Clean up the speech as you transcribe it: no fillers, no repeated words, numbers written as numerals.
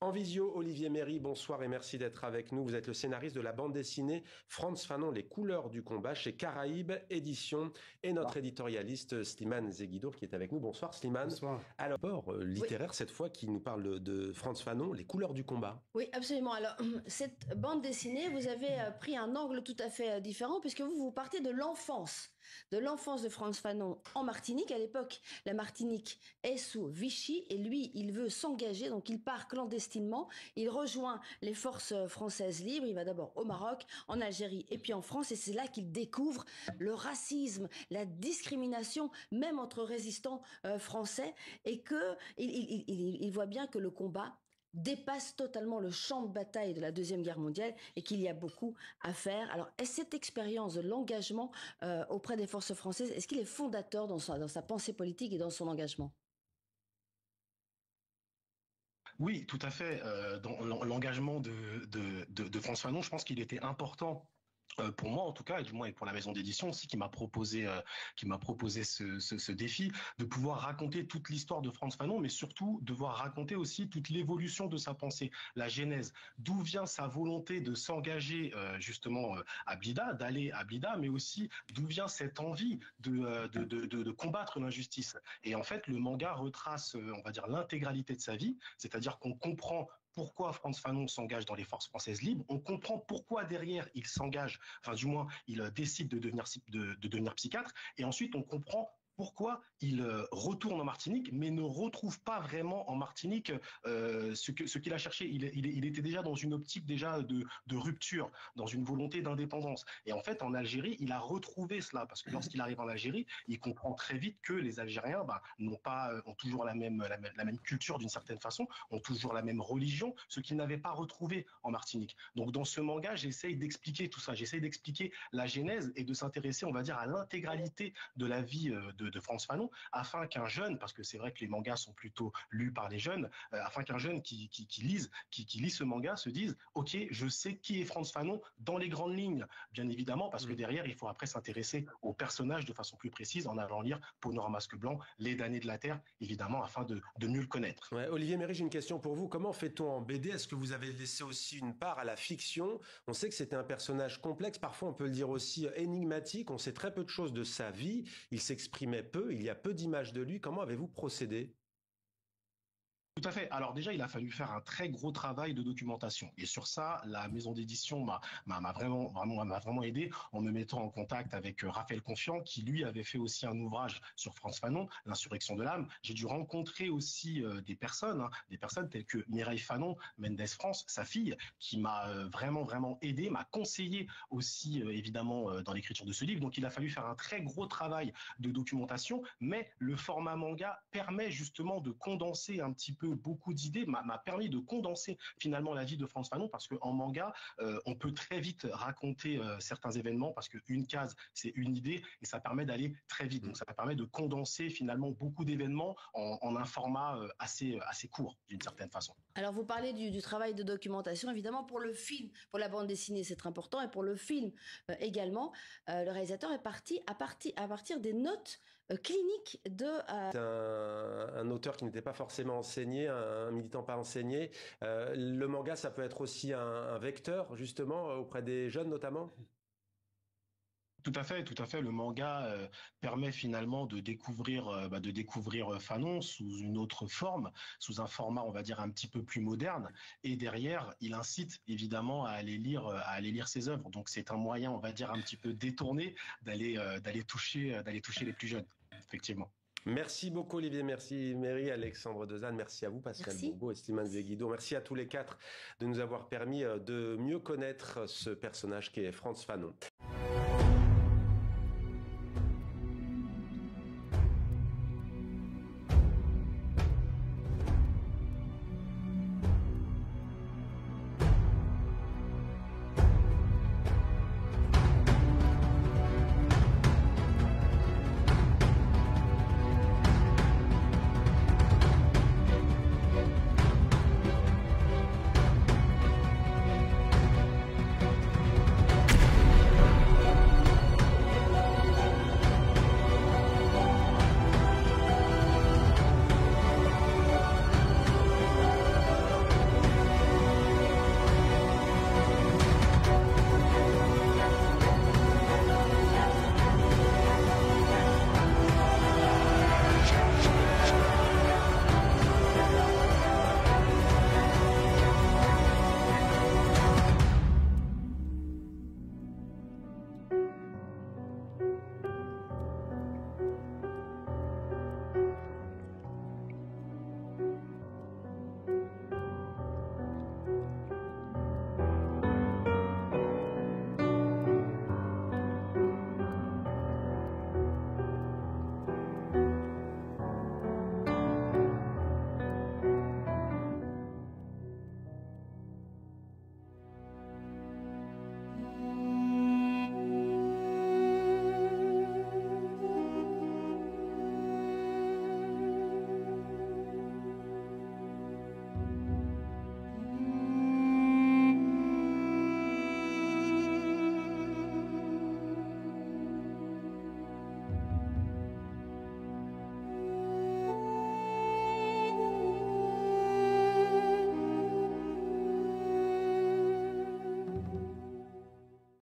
En visio, Olivier Méry, bonsoir et merci d'être avec nous. Vous êtes le scénariste de la bande dessinée Frantz Fanon, Les couleurs du combat chez Caraïbes Éditions et notre éditorialiste Slimane Zeguidour qui est avec nous. Bonsoir Slimane. Bonsoir. Alors, littéraire cette fois qui nous parle de Frantz Fanon, Les couleurs du combat. Oui, absolument. Alors, cette bande dessinée, vous avez pris un angle tout à fait différent puisque vous partez de l'enfance de Frantz Fanon en Martinique. À l'époque, la Martinique est sous Vichy et lui, il veut s'engager, donc il part clandestinement. Il rejoint les forces françaises libres. Il va d'abord au Maroc, en Algérie et puis en France et c'est là qu'il découvre le racisme, la discrimination, même entre résistants français et que il voit bien que le combat dépasse totalement le champ de bataille de la Deuxième Guerre mondiale et qu'il y a beaucoup à faire. Alors, est-ce cette expérience de l'engagement auprès des forces françaises, est-ce qu'il est fondateur dans sa pensée politique et dans son engagement? Oui, tout à fait. Dans l'engagement de Frantz Fanon, je pense qu'il était important. Pour moi, en tout cas, et du moins et pour la maison d'édition aussi, qui m'a proposé ce défi de pouvoir raconter toute l'histoire de Frantz Fanon, mais surtout devoir raconter aussi toute l'évolution de sa pensée, la genèse, d'où vient sa volonté de s'engager justement à Blida, d'aller à Blida, mais aussi d'où vient cette envie de combattre l'injustice. Et en fait, le manga retrace, on va dire, l'intégralité de sa vie, c'est-à-dire qu'on comprend pourquoi Frantz Fanon s'engage dans les forces françaises libres. On comprend pourquoi derrière il s'engage, enfin du moins il décide de devenir psychiatre. Et ensuite on comprend pourquoi il retourne en Martinique, mais ne retrouve pas vraiment en Martinique ce qu'il a cherché. Il était déjà dans une optique déjà de rupture, dans une volonté d'indépendance. Et en fait, en Algérie, il a retrouvé cela, parce que lorsqu'il arrive en Algérie, il comprend très vite que les Algériens ont toujours la même culture d'une certaine façon, ont toujours la même religion, ce qu'il n'avait pas retrouvé en Martinique. Donc dans ce manga, j'essaye d'expliquer tout ça, j'essaye d'expliquer la genèse et de s'intéresser, on va dire, à l'intégralité de la vie de Frantz Fanon, afin qu'un jeune, parce que c'est vrai que les mangas sont plutôt lus par les jeunes, afin qu'un jeune qui lit ce manga se dise, ok, je sais qui est Frantz Fanon dans les grandes lignes, bien évidemment, parce que derrière, il faut après s'intéresser au personnage de façon plus précise en allant lire Peau noire masque blanc, Les damnés de la terre, évidemment, afin de mieux le connaître. Ouais, Olivier Méry, j'ai une question pour vous. Comment fait-on en BD? Est-ce que vous avez laissé aussi une part à la fiction? On sait que c'était un personnage complexe, parfois on peut le dire aussi énigmatique. On sait très peu de choses de sa vie. Il s'exprimait peu, il y a peu d'images de lui. Comment avez-vous procédé? Tout à fait. Alors déjà, il a fallu faire un très gros travail de documentation. Et sur ça, la maison d'édition m'a vraiment aidé en me mettant en contact avec Raphaël Confiant, qui lui avait fait aussi un ouvrage sur Frantz Fanon, L'insurrection de l'âme. J'ai dû rencontrer aussi des personnes telles que Mireille Fanon, Mendes France, sa fille, qui m'a vraiment aidé, m'a conseillé aussi évidemment dans l'écriture de ce livre. Donc il a fallu faire un très gros travail de documentation, mais le format manga permet justement de condenser un petit peu beaucoup d'idées, m'a permis de condenser finalement la vie de Frantz Fanon, parce qu'en manga, on peut très vite raconter certains événements, parce qu'une case, c'est une idée, et ça permet d'aller très vite. Donc ça permet de condenser finalement beaucoup d'événements en un format assez court, d'une certaine façon. Alors, vous parlez du travail de documentation, évidemment, pour le film, pour la bande dessinée, c'est très important, et pour le film également, le réalisateur est parti à partir des notes cliniques de... C'est un auteur qui n'était pas forcément enseigné, un militant pas enseigné. Le manga, ça peut être aussi un vecteur, justement, auprès des jeunes notamment? Tout à fait, tout à fait. Le manga permet finalement de découvrir Fanon sous une autre forme, sous un format, on va dire, un petit peu plus moderne. Et derrière, il incite évidemment à aller lire ses œuvres. Donc c'est un moyen, on va dire, un petit peu détourné d'aller toucher les plus jeunes, effectivement. Merci beaucoup Olivier, merci Méry, Alexandre Dezanne, merci à vous Pascal Merci. Bourbeau et Slimane Zeguidour. Merci à tous les quatre de nous avoir permis de mieux connaître ce personnage qui est Frantz Fanon.